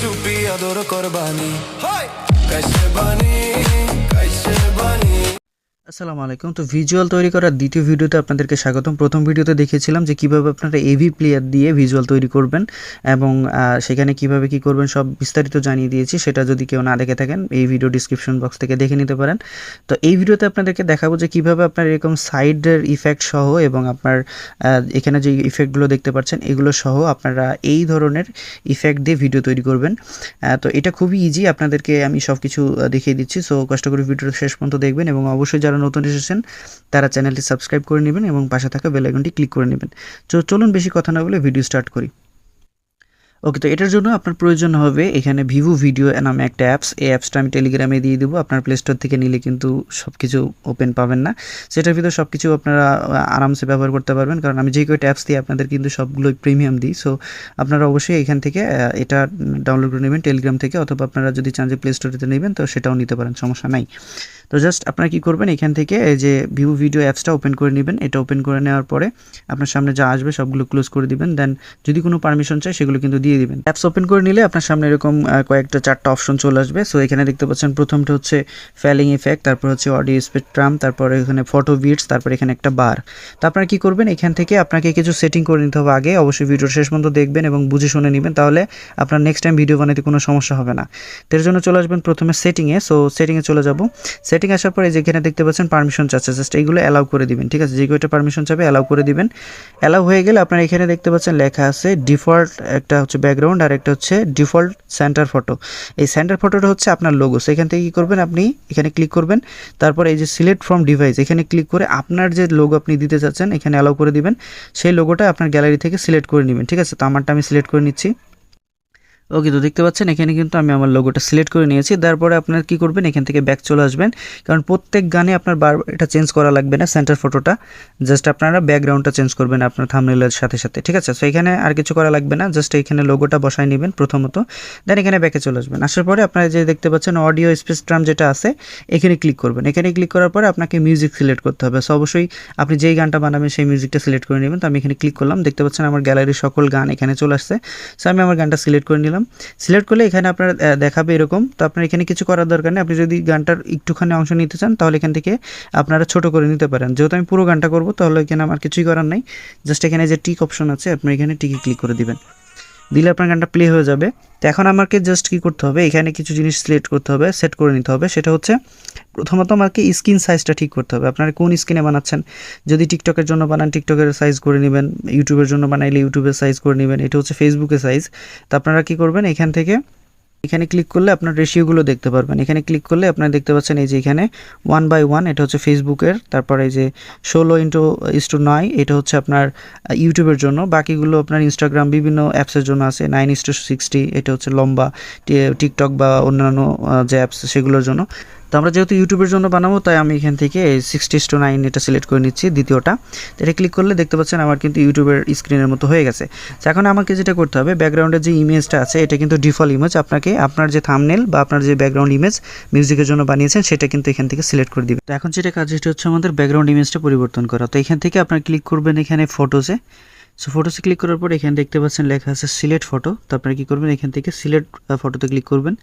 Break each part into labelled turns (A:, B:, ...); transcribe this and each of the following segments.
A: चुपी other कुर्बानी कैसे बनी कैसे बनी।
B: আসসালামু আলাইকুম। তো ভিজুয়াল তৈরি করার দ্বিতীয় ভিডিওতে আপনাদেরকে স্বাগতম। প্রথম ভিডিওতে দেখিয়েছিলাম যে কিভাবে আপনারা এভি প্লেয়ার দিয়ে ভিজুয়াল তৈরি করবেন এবং সেখানে কিভাবে কি করবেন সব বিস্তারিত জানিয়ে দিয়েছি। সেটা যদি কেউ না দেখে থাকেন এই ভিডিও ডিসক্রিপশন বক্স থেকে দেখে নিতে পারেন। তো এই ভিডিওতে আপনাদেরকে দেখাবো যে কিভাবে আপনার এরকম সাইডের ইফেক্ট সহ এবং আপনার এখানে যে ইফেক্টগুলো দেখতে পাচ্ছেন এগুলো সহ আপনারা এই ধরনের ইফেক্ট দিয়ে ভিডিও তৈরি করবেন। তো এটা খুবই ইজি, আপনাদেরকে আমি সব কিছু দেখিয়ে দিচ্ছি। সো কষ্ট করে ভিডিওটা শেষ পর্যন্ত দেখবেন এবং অবশ্যই যারা নতুন এসেছেন তারা চ্যানেলটি সাবস্ক্রাইব করে নেবেন এবং পাশে থাকা বেল আইকনটি ক্লিক করে নেবেন। তো চলুন বেশি কথা না বলে ভিডিও স্টার্ট করি। ওকে, তো এটার জন্য আপনার প্রয়োজন হবে এখানে ভিভো ভিডিও নামে একটা অ্যাপস। এই অ্যাপসটা আমি টেলিগ্রামে দিয়ে দেবো। আপনার প্লে স্টোর থেকে নিলে কিন্তু সব কিছু ওপেন পাবেন না, সেটার ভিতরে সব কিছু আপনারা আরামসে ব্যবহার করতে পারবেন, কারণ আমি যে কয়টা অ্যাপস দিই আপনাদের কিন্তু সবগুলোই প্রিমিয়াম দিই। সো আপনারা অবশ্যই এখান থেকে এটা ডাউনলোড করে নেবেন টেলিগ্রাম থেকে, অথবা আপনারা যদি চান যে প্লে স্টোরেতে নেবেন তো সেটাও নিতে পারেন, সমস্যা নাই। তো জাস্ট আপনারা কী করবেন, এখান থেকে এই যে ভিভো ভিডিও অ্যাপসটা ওপেন করে নেবেন। এটা ওপেন করে নেওয়ার পরে আপনার সামনে যা আসবে সবগুলো ক্লোজ করে দিবেন। দেন যদি কোনো পারমিশন চাই সেগুলো কিন্তু দিয়ে দিবেন। অ্যাপস ওপেন করে নিলে আপনার সামনে এরকম কয়েকটা চারটা অপশন চলে আসবে। সো এখানে দেখতে পাচ্ছেন প্রথমটা হচ্ছে ফেলিং ইফেক্ট, তারপর হচ্ছে অডিও স্পেকট্রাম, তারপরে এখানে ফটো বিটস, তারপর এখানে একটা বার। তো আপনারা কী করবেন, এখান থেকে আপনাকে কিছু সেটিং করে নিতে হবে আগে। অবশ্যই ভিডিও শেষ পর্যন্ত দেখবেন এবং বুঝে শুনে নেবেন, তাহলে আপনার নেক্সট টাইম ভিডিও বানাতে কোনো সমস্যা হবে না। এর জন্য চলে আসবেন প্রথমে সেটিংয়ে। সো সেটিংয়ে চলে যাব। সেটিং আসার পরে যেখানে দেখতে পাচ্ছেন পারমিশন চাচ্ছে, জাস্ট এইগুলো অ্যালাউ করে দিবেন। ঠিক আছে, যে কয়টা পারমিশন চাবে অ্যালাউ করে দিবেন। অ্যালাউ হয়ে গেলে আপনারা এখানে দেখতে পাচ্ছেন লেখা আছে ডিফল্ট, একটা হচ্ছে ব্যাকগ্রাউন্ড আর একটা হচ্ছে ডিফল্ট সেন্টার ফটো। এই সেন্টার ফটোটা হচ্ছে আপনার লোগো। সেখান থেকে কী করবেন, আপনি এখানে ক্লিক করবেন, তারপর এই যে সিলেক্ট ফ্রম ডিভাইস এখানে ক্লিক করে আপনার যে লোগো আপনি দিতে চাচ্ছেন এখানে অ্যালাউ করে দিবেন। সেই লোগোটা আপনার গ্যালারি থেকে সিলেক্ট করে নেবেন। ঠিক আছে, তো আমারটা আমি সিলেক্ট করে নিচ্ছি। ওকে, তো দেখতে পাচ্ছেন এখানে কিন্তু আমি আমার লোগোটা সিলেক্ট করে নিয়েছি। তারপরে আপনার কি করবেন, এখান থেকে ব্যাক চলে আসবেন, কারণ প্রত্যেক গানে আপনার এটা চেঞ্জ করা লাগবে না সেন্টার ফটোটা, জাস্ট আপনারা ব্যাকগ্রাউন্ডটা চেঞ্জ করবেন আপনার থাম্বনেলের সাথে সাথে। ঠিক আছে, সো এখানে আর কিছু করা লাগবে না, জাস্ট এখানে লোগোটা বসায় নেবেন প্রথমত, দেন এখানে ব্যাকে চলে আসবেন। আসার পরে আপনারা যে দেখতে পাচ্ছেন অডিও স্পেকট্রাম যেটা আছে এখানে ক্লিক করবেন। এখানে ক্লিক করার পরে আপনাকে মিউজিক সিলেক্ট করতে হবে। সো অবশ্যই আপনি যেই গানটা বানাবেন সেই মিউজিকটা সিলেক্ট করে নেবেন। তো আমি এখানে ক্লিক করলাম, দেখতে পাচ্ছেন আমার গ্যালারির সকল গান এখানে চলে আসছে। সো আমি আমার গানটা সিলেক্ট করে নিলাম। সিলেক্ট করলে এখানে আপনার দেখাবে এরকম। তো আপনার এখানে কিছু করার দরকার নেই, আপনি যদি গানটার একটুখানি অংশ নিতে চান তাহলে এখান থেকে আপনারা ছোট করে নিতে পারেন। যেহেতু আমি পুরো গানটা করব তাহলে এখানে আমার কিছুই করার নাই, জাস্ট এখানে যে টিক অপশন আছে আপনি এখানে টিকে ক্লিক করে দিবেন, দিলে আপনার গানটা প্লে হয়ে যাবে। তো এখন আমাকে জাস্ট কী করতে হবে, এখানে কিছু জিনিস সিলেক্ট করতে হবে, সেট করে নিতে হবে। সেটা হচ্ছে প্রথমত আমাকে স্ক্রিন সাইজটা ঠিক করতে হবে। আপনারা কোন স্ক্রিনে বানাচ্ছেন, যদি টিকটকের জন্য বানান টিকটকের সাইজ করে নেবেন, ইউটিউবের জন্য বানাইলে ইউটিউবের সাইজ করে নেবেন, এটা হচ্ছে ফেসবুকের সাইজ। তো আপনারা কী করবেন, এখান থেকে এখানে ক্লিক করলে আপনার রেশিওগুলো দেখতে পারবেন। এখানে ক্লিক করলে আপনারা দেখতে পাচ্ছেন এই যে এখানে 1/1 এটা হচ্ছে ফেসবুকের, তারপরে এই যে 16:9 এটা হচ্ছে আপনার ইউটিউবের জন্য, বাকিগুলো আপনার ইনস্টাগ্রাম বিভিন্ন অ্যাপসের জন্য আছে 9:60 এটা হচ্ছে লম্বা টিকটক বা অন্যান্য যে অ্যাপস সেগুলোর জন্য। তো আমরা যেহেতু ইউটিউবের জন্য বানাবো তাই আমি এখান থেকে 60:9 এটা সিলেক্ট করে নিচ্ছি দ্বিতীয়টা। এটা ক্লিক করলে দেখতে পাচ্ছেন আমার কিন্তু ইউটিউবের স্ক্রিনের মতো হয়ে গেছে। এখন আমাকে যেটা করতে হবে, ব্যাকগ্রাউন্ডের যে ইমেজটা আছে এটা কিন্তু ডিফল্ট ইমেজ, আপনাকে আপনার যে থাম্বনেল বা আপনার যে ব্যাকগ্রাউন্ড ইমেজ মিউজিকের জন্য বানিয়েছেন সেটা কিন্তু এখান থেকে সিলেক্ট করে দিবেন। তো এখন যেটা কাজ সেটা হচ্ছে আমাদের ব্যাকগ্রাউন্ড ইমেজটা পরিবর্তন করা। তো এখান থেকে আপনার ক্লিক করবেন এখানে ফটোসে। সো ফটোসে ক্লিক করার পর এখানে দেখতে পাচ্ছেন লেখা আছে সিলেক্ট ফটো। তো আপনারা কী করবেন, এখান থেকে সিলেক্ট ফটোতে ক্লিক করবেন।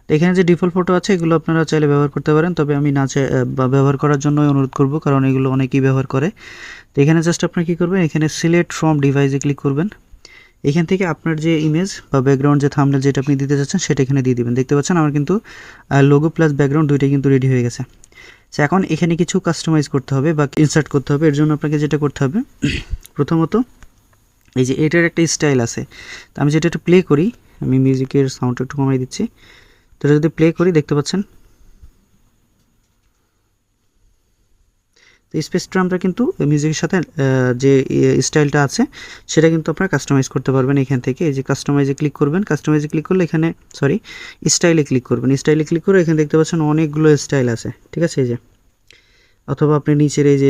B: তো এখানে যে ডিফল্ট ফটো আছে এগুলো আপনারা চাইলে ব্যবহার করতে পারেন, তবে আমি না ব্যবহার করার জন্যই অনুরোধ করব, কারণ এগুলো অনেকেই ব্যবহার করে। তো এখানে জাস্ট আপনারা কী করবেন, এখানে সিলেক্ট ফ্রম ডিভাইসে ক্লিক করবেন। এখান থেকে আপনার যে ইমেজ বা ব্যাকগ্রাউন্ড যে থাম্বনেল যেটা আপনি দিতে চাচ্ছেন সেটা এখানে দিয়ে দিবেন। দেখতে পাচ্ছেন আমার কিন্তু লোগো প্লাস ব্যাকগ্রাউন্ড দুইটাই কিন্তু রেডি হয়ে গেছে। তো এখন এখানে কিছু কাস্টমাইজ করতে হবে বা ইনসার্ট করতে হবে। এর জন্য আপনাকে যেটা করতে হবে, প্রথমত এই যে এটার একটা স্টাইল আছে। তো আমি যেটা একটু প্লে করি, আমি মিউজিকের সাউন্ডটা একটু কমাই দিচ্ছি। তো এটা যদি প্লে করি দেখতে পাচ্ছেন তো স্পেকট্রামটা কিন্তু মিউজিকের সাথে যে স্টাইলটা আছে সেটা কিন্তু আপনারা কাস্টমাইজ করতে পারবেন এখান থেকে। এই যে কাস্টমাইজে ক্লিক করবেন, কাস্টমাইজে ক্লিক করলে এখানে স্টাইলে ক্লিক করবেন। স্টাইলে ক্লিক করে এখানে দেখতে পাচ্ছেন অনেকগুলো স্টাইল আছে। ঠিক আছে, এই যে অথবা আপনি নিচের এই যে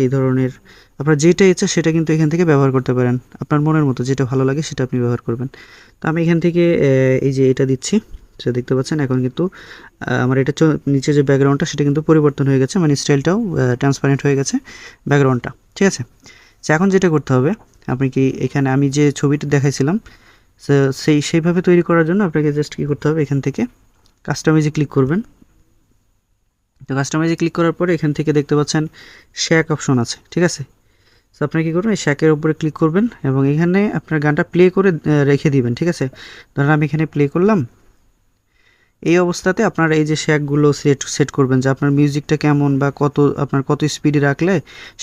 B: এই ধরনের আপনার যেটা ইচ্ছা সেটা কিন্তু এখান থেকে ব্যবহার করতে পারেন, আপনার মনের মতো যেটা ভালো লাগে সেটা আপনি ব্যবহার করবেন। তো আমি এখান থেকে এই যে এটা দিচ্ছি, সেটা দেখতে পাচ্ছেন এখন কিন্তু আমার এটা নিচে যে ব্যাকগ্রাউন্ডটা সেটা কিন্তু পরিবর্তন হয়ে গেছে, মানে স্টাইলটাও ট্রান্সপারেন্ট হয়ে গেছে ব্যাকগ্রাউন্ডটা। ঠিক আছে, তো এখন যেটা করতে হবে, আপনি কি এখানে আমি যে ছবিটা দেখাইছিলাম সো সেইভাবে তৈরি করার জন্য আপনাকে জাস্ট কী করতে হবে, এখান থেকে কাস্টমাইজে ক্লিক করবেন। তো কাস্টমাইজে ক্লিক করার পরে এখান থেকে দেখতে পাচ্ছেন শ্যাক অপশন আছে, ঠিক আছে। সো আপনি কী করবেন, এই শ্যাকের উপরে ক্লিক করবেন এবং এখানে আপনার গানটা প্লে করে রেখে দিবেন, ঠিক আছে। ধরেন আমি এখানে প্লে করলাম, এই অবস্থাতে আপনার এই যে শ্যাকগুলো সেট করবেন যে আপনার মিউজিকটা কেমন বা আপনার কত স্পিডে রাখলে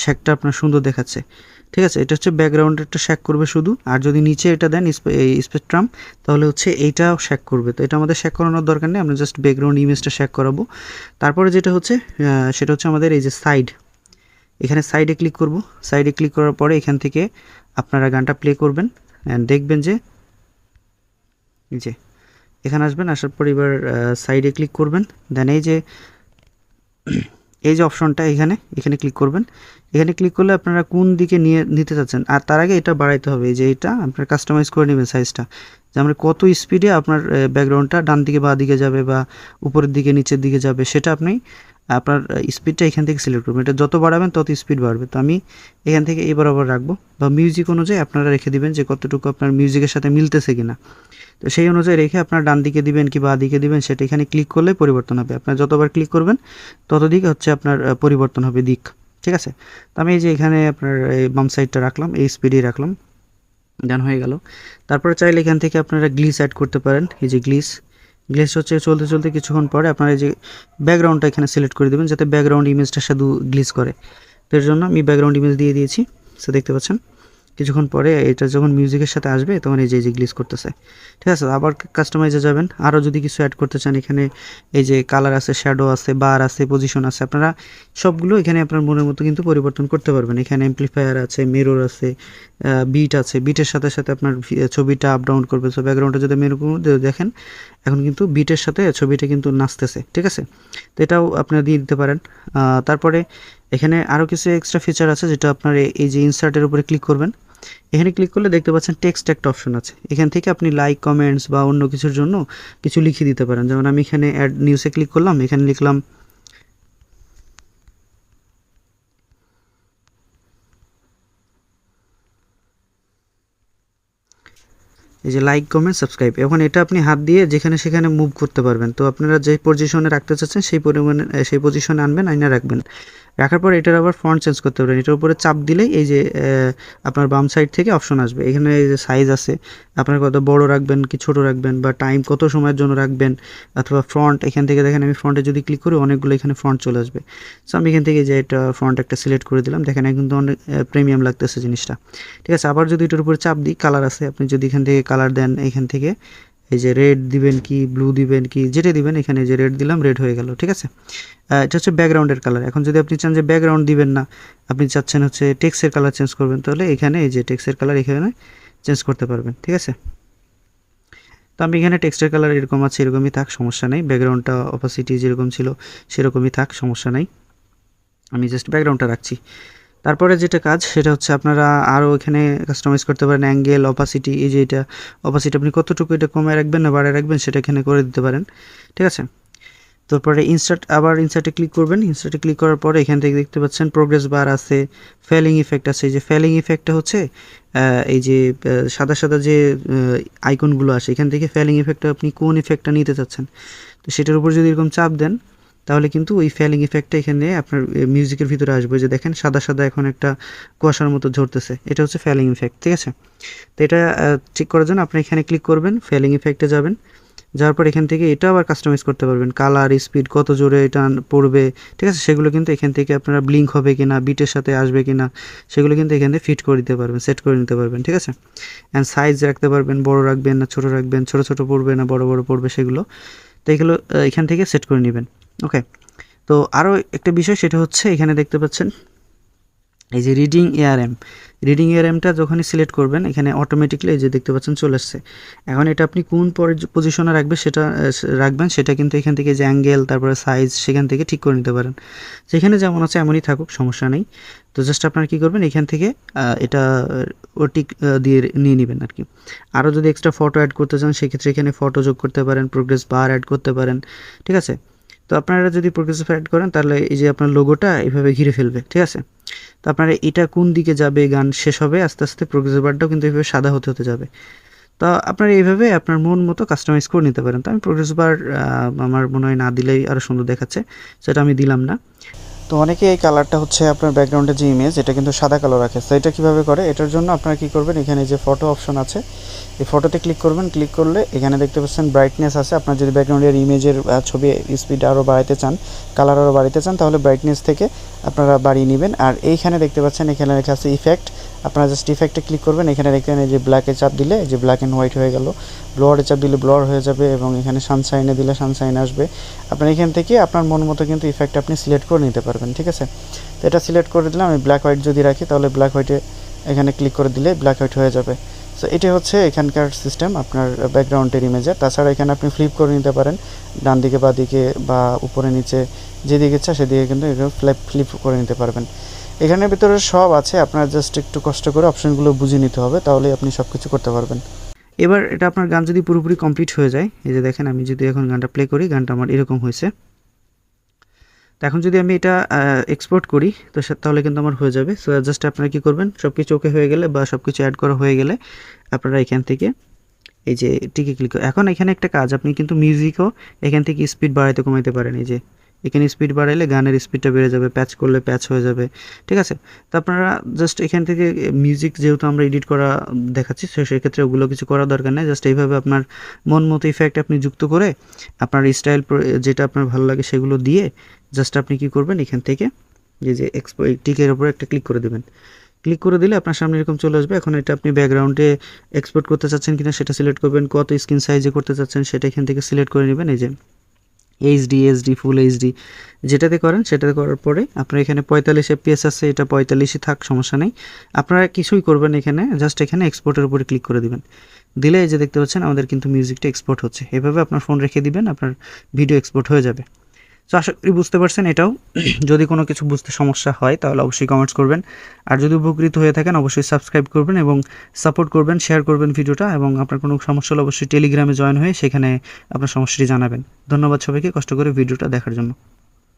B: শ্যাকটা আপনার সুন্দর দেখাচ্ছে, ঠিক আছে। এটা হচ্ছে ব্যাকগ্রাউন্ডেরটা শ্যাক করবে শুধু, আর যদি নিচে এটা দেন এই স্পেকট্রাম, তাহলে হচ্ছে এইটাও শ্যাক করবে। তো এটা আমাদের শ্যাক করানোর দরকার নেই, আমরা জাস্ট ব্যাকগ্রাউন্ড ইমেজটা শ্যাক করাবো। তারপরে যেটা হচ্ছে সেটা হচ্ছে আমাদের এই যে সাইড, এখানে সাইডে ক্লিক করব। সাইডে ক্লিক করার পরে এখান থেকে আপনারা গানটা প্লে করবেন অ্যান্ড দেখবেন যে এখানে আসবেন, আসার পর এবার সাইডে ক্লিক করবেন। দেন এই যে অপশনটা এখানে ক্লিক করবেন। এখানে ক্লিক করলে আপনারা কোন দিকে নিতে চাচ্ছেন, আর তার আগে এটা বাড়াইতে হবে, এই যে এটা আপনার কাস্টমাইজ করে নেবেন সাইজটা, যে আমরা কত স্পিডে আপনার ব্যাকগ্রাউন্ডটা ডান দিকে বা দিকে যাবে বা উপরের দিকে নিচের দিকে যাবে, সেটা আপনি আপনার স্পিডটা এখান থেকে সিলেক্ট করবেন। এটা যত বাড়াবেন তত স্পিড বাড়বে। তো আমি এখান থেকে এই বরাবর রাখবো, বা মিউজিক অনুযায়ী আপনারা রেখে দিবেন যে কতটুকু আপনার মিউজিকের সাথে মিলতেছে কিনা। তো সেই অনুযায়ী রেখে আপনার ডান দিকে দিবেন কি বা দিকে দিবেন, সেটা এখানে ক্লিক করলে পরিবর্তন হবে। আপনার যতবার ক্লিক করবেন তত দিক হচ্ছে আপনার পরিবর্তন হবে দিক, ঠিক আছে। তো আমি এই যে এখানে আপনার এই বাম সাইডটা রাখলাম, এই স্পিডেই রাখলাম, ডান হয়ে গেল। তারপরে চাইলে এখান থেকে আপনারা গ্লিস অ্যাড করতে পারেন। এই যে গ্লিস হচ্ছে চলতে চলতে কিছুক্ষণ পরে আপনারা এই যে ব্যাকগ্রাউন্ডটা এখানে সিলেক্ট করে দেবেন, যাতে ব্যাকগ্রাউন্ড ইমেজটা শুধু গ্লিস করে। তো এর জন্য আমি ব্যাকগ্রাউন্ড ইমেজ দিয়ে দিয়েছি। সো দেখতে পাচ্ছেন কিছুক্ষণ পরে এটা যখন মিউজিকের সাথে আসবে তখন এই যে গ্লিস করতেছে, ঠিক আছে। আবার কাস্টমাইজে যাবেন, আরও যদি কিছু অ্যাড করতে চান, এখানে এই যে কালার আছে, শ্যাডো আছে, বার আছে, পজিশন আছে, আপনারা সবগুলো এখানে আপনার মনের মতো কিন্তু পরিবর্তন করতে পারবেন। এখানে অ্যাম্প্লিফায়ার আছে, মিরর আছে, বিট আছে, বিটের সাথে সাথে আপনার ছবিটা আপ ডাউন করবে। সো ব্যাকগ্রাউন্ডে যদি মেরু দেখেন, এখন কিন্তু বিটের সাথে ছবিটা কিন্তু নাচতেছে, ঠিক আছে। তো এটাও আপনারা দিয়ে দিতে পারেন। তারপরে এখানে আরও কিছু এক্সট্রা ফিচার আছে, যেটা আপনার এই যে ইনসার্টের উপরে ক্লিক করবেন। এখানে ক্লিক করলে দেখতে পাচ্ছেন টেক্সট একটা অপশন আছে, এখান থেকে আপনি লাইক, কমেন্টস বা অন্য কিছুর জন্য কিছু লিখে দিতে পারেন। যেমন আমি এখানে অ্যাড নিউজে ক্লিক করলাম, এখানে লিখলাম এই যে লাইক, কমেন্ট, সাবস্ক্রাইব। এখন এটা আপনি হাত দিয়ে যেখানে সেখানে মুভ করতে পারবেন। তো আপনারা যে পজিশনে রাখতে চাচ্ছেন সেই পজিশনে আনবেন, আইনা রাখবেন। রাখার পর এটার আবার ফন্ট চেঞ্জ করতে পারবেন। এটার উপরে চাপ দিলেই এই যে আপনার বাম সাইড থেকে অপশন আসবে। এখানে এই যে সাইজ আছে, আপনার কত বড় রাখবেন কি ছোট রাখবেন, বা টাইম কত সময়ের জন্য রাখবেন, অথবা ফ্রন্ট। এখান থেকে দেখেন আমি ফ্রন্টে যদি ক্লিক করি অনেকগুলো এখানে ফ্রন্ট চলে আসবে। সো আমি এখান থেকে যে এটা ফ্রন্ট একটা সিলেক্ট করে দিলাম, দেখেন কিন্তু অনেক প্রিমিয়াম লাগতেছে জিনিসটা, ঠিক আছে। আবার যদি এটার উপরে চাপ দিই, কালার আছে, আপনি যদি এখান থেকে কালার দেন, এখান থেকে এই যে রেড দিবেন কি ব্লু দিবেন কি যেটা দিবেন, এখানে যে রেড দিলাম, রেড হয়ে গেল, ঠিক আছে। এটা হচ্ছে ব্যাকগ্রাউন্ডের কালার। এখন যদি আপনি চান যে ব্যাকগ্রাউন্ড দিবেন না, আপনি চাচ্ছেন হচ্ছে টেক্সটের কালার চেঞ্জ করবেন, তাহলে এখানে এই যে টেক্সটের কালার এখানে চেঞ্জ করতে পারবেন, ঠিক আছে। তো আমি এখানে টেক্সটের কালার এরকম আছে, এরকমই থাক, সমস্যা নেই। ব্যাকগ্রাউন্ডটা অপাসিটি যেরকম ছিল সেরকমই থাক, সমস্যা নেই। আমি জাস্ট ব্যাকগ্রাউন্ডটা রাখছি। তারপরে যেটা কাজ সেটা হচ্ছে আপনারা আরও এখানে কাস্টমাইজ করতে পারেন অ্যাঙ্গেল, অপাসিটি। এই যে এটা অপাসিটি আপনি কতটুকু এটা কমায় রাখবেন না বাড়ায় রাখবেন, সেটা এখানে করে দিতে পারেন, ঠিক আছে। তারপরে ইনসার্টে ক্লিক করবেন। ইনসার্টে ক্লিক করার পরে এখান থেকে দেখতে পাচ্ছেন প্রোগ্রেস বার আছে, ফেলিং ইফেক্ট আছে। এই যে ফেলিং ইফেক্টটা হচ্ছে এই যে সাদা সাদা যে আইকনগুলো আসে, এখান থেকে ফেলিং ইফেক্টটা আপনি কোন ইফেক্টটা নিতে চাচ্ছেন, তো সেটার উপর যদি এরকম চাপ দেন, তাহলে কিন্তু ওই ফেলিং ইফেক্টটা এখানে আপনার মিউজিকের ভিতরে আসবে। যে দেখেন সাদা সাদা এখন একটা কুয়াশার মতো ঝরতেছে, এটা হচ্ছে ফেলিং ইফেক্ট, ঠিক আছে। তো এটা ঠিক করার জন্য আপনি এখানে ক্লিক করবেন, ফেলিং ইফেক্টে যাবেন। যাওয়ার পর এখান থেকে এটা আবার কাস্টমাইজ করতে পারবেন, কালার, স্পিড, কত জোরে এটা পড়বে, ঠিক আছে। সেগুলো কিন্তু এখান থেকে আপনারা ব্লিঙ্ক হবে কিনা, বিটের সাথে আসবে কিনা, সেগুলো কিন্তু এখান থেকে ফিট করে দিতে পারবেন, সেট করে নিতে পারবেন, ঠিক আছে। অ্যান্ড সাইজ রাখতে পারবেন, বড় রাখবেন না ছোট রাখবেন, ছোট ছোট পড়বে না বড় বড় পড়বে, সেগুলো তো এগুলো এখান থেকে সেট করে নেবেন, ওকে। তো আরও একটা বিষয় সেটা হচ্ছে এখানে দেখতে পাচ্ছেন এই যে রিডিং এআরএমটা যখনই সিলেক্ট করবেন, এখানে অটোমেটিকলি এই যে দেখতে পাচ্ছেন চলে আসছে। এখন এটা আপনি কোন পজিশনে রাখবেন সেটা কিন্তু এখান থেকে যে অ্যাঙ্গেল, তারপরে সাইজ, সেখান থেকে ঠিক করে নিতে পারেন। যেখানে যেমন আছে এমনই থাকুক, সমস্যা নেই। তো জাস্ট আপনারা কী করবেন, এখান থেকে এটা টিক দিয়ে নিয়ে নেবেন আর কি। আরও যদি এক্সট্রা ফটো অ্যাড করতে চান, সেক্ষেত্রে এখানে ফটো যোগ করতে পারেন, প্রোগ্রেস বার অ্যাড করতে পারেন, ঠিক আছে। তো আপনারা যদি প্রোগ্রেস বার অ্যাড করেন, তাহলে এই যে আপনার লোগোটা এইভাবে ঘিরে ফেলবে, ঠিক আছে। তো আপনারা এটা কোন দিকে যাবে, গান শেষ হবে আস্তে আস্তে প্রোগ্রেস বারটাও কিন্তু এইভাবে সাদা হতে হতে যাবে। তো আপনারা এইভাবে আপনার মন মতো কাস্টমাইজ করে নিতে পারেন। তো আমি প্রোগ্রেস বার আমার মনে হয় না দিলেই আরও সুন্দর দেখাচ্ছে, সেটা আমি দিলাম না। তো অনেকে এই কালারটা হচ্ছে আপনার ব্যাকগ্রাউন্ডের যে ইমেজ এটা কিন্তু সাদা কালো রাখে। তো এটা কীভাবে করে, এটার জন্য আপনারা কী করবেন, এখানে যে ফটো অপশন আছে এই ফটোতে ক্লিক করবেন। ক্লিক করলে এখানে দেখতে পাচ্ছেন ব্রাইটনেস আছে। আপনার যদি ব্যাকগ্রাউন্ডের ইমেজের ছবি স্পিড আরও বাড়াইতে চান, কালার আরও বাড়াইতে চান, তাহলে ব্রাইটনেস থেকে আপনারা বাড়িয়ে নেবেন। আর এইখানে দেখতে পাচ্ছেন এখানে লেখা আছে ইফেক্ট, আপনারা জাস্ট ইফেক্টে ক্লিক করবেন। এখানে দেখবেন এই যে ব্ল্যাকে চাপ দিলে এই যে ব্ল্যাক অ্যান্ড হোয়াইট হয়ে গেল, ব্লোয়ারে চাপ দিলে ব্লোয়ার হয়ে যাবে, এবং এখানে সানশাইনে দিলে সানশাইন আসবে। আপনার এখান থেকে আপনার মন মতো কিন্তু ইফেক্ট আপনি সিলেক্ট করে নিতে পারবেন, ঠিক আছে। তো এটা সিলেক্ট করে দিলাম। আমি ব্ল্যাক হোয়াইট যদি রাখি তাহলে ব্ল্যাক হোয়াইটে এখানে ক্লিক করে দিলে ব্ল্যাক হোয়াইট হয়ে যাবে। সো এটা হচ্ছে এখানকার সিস্টেম আপনার ব্যাকগ্রাউন্ডের ইমেজের। তাছাড়া এখানে আপনি ফ্লিপ করে নিতে পারেন, ডান দিকে বা দিকে বা উপরে নিচে যেদিকে ইচ্ছা সেদিকে কিন্তু এগুলো ফ্লিপ করে নিতে পারবেন। এখানের ভিতরে সব আছে, আপনার জাস্ট একটু কষ্ট করে অপশনগুলো বুঝে নিতে হবে, তাহলে আপনি সব কিছু করতে পারবেন। এবার এটা আপনার গান যদি পুরোপুরি কমপ্লিট হয়ে যায়, এই যে দেখেন আমি যদি এখন গানটা প্লে করি, গানটা আমার এরকম হয়েছে। তো এখন যদি আমি এটা এক্সপোর্ট করি তো তাহলে কিন্তু আমার হয়ে যাবে। সো জাস্ট আপনারা কী করবেন, সব কিছু ওকে হয়ে গেলে বা সব কিছু অ্যাড করা হয়ে গেলে আপনারা এখান থেকে এই যে টিকে ক্লিক করে, এখন এখানে একটা কাজ, আপনি কিন্তু মিউজিকও এখান থেকে স্পিড বাড়াইতে কমাইতে পারেন। এই যে এখানে স্পিড বাড়াইলে গানের স্পিডটা বেড়ে যাবে, প্যাচ করলে প্যাচ হয়ে যাবে, ঠিক আছে। তো আপনারা জাস্ট এখান থেকে মিউজিক যেহেতু আমরা এডিট করা দেখাচ্ছি, সেক্ষেত্রে ওগুলো কিছু করার দরকার নেই। জাস্ট এইভাবে আপনার মন মতো ইফেক্ট আপনি যুক্ত করে আপনার স্টাইল যেটা আপনার ভালো লাগে সেগুলো দিয়ে জাস্ট আপনি কি করবেন, এখান থেকে এই যে টিকের উপরে একটা ক্লিক করে দেবেন। ক্লিক করে দিলে আপনার সামনে এরকম চলে আসবে। এখন এটা আপনি ব্যাকগ্রাউন্ডে এক্সপোর্ট করতে চাচ্ছেন কিনা সেটা সিলেক্ট করবেন, কত স্ক্রিন সাইজে করতে চাচ্ছেন সেটা এখান থেকে সিলেক্ট করে নেবেন। এই যে এইচডি, এসডি, ফুল এইচডি যেটাতে করেন সেটাতে করার পরে আপনার এখানে 45 FPS আছে, এটা 45ই থাক, সমস্যা নেই। আপনারা কিছুই করবেন এখানে, জাস্ট এখানে এক্সপোর্টের উপরে ক্লিক করে দিবেন। দিলে এই যে দেখতে পাচ্ছেন আমাদের কিন্তু মিউজিকটা এক্সপোর্ট হচ্ছে। এভাবে আপনার ফোন রেখে দিবেন, আপনার ভিডিও এক্সপোর্ট হয়ে যাবে। তো আশা করি বুঝতে পারছেন এটাও। যদি কোনো কিছু বুঝতে সমস্যা হয় তাহলে অবশ্যই কমেন্টস করবেন, আর যদি উপকৃত হয়ে থাকেন অবশ্যই সাবস্ক্রাইব করবেন এবং সাপোর্ট করবেন, শেয়ার করবেন ভিডিওটা, এবং আপনার কোনো সমস্যা হলে অবশ্যই টেলিগ্রামে জয়েন হয়ে সেখানে আপনার সমস্যাটি জানাবেন। ধন্যবাদ সবাইকে কষ্ট করে ভিডিওটা দেখার জন্য।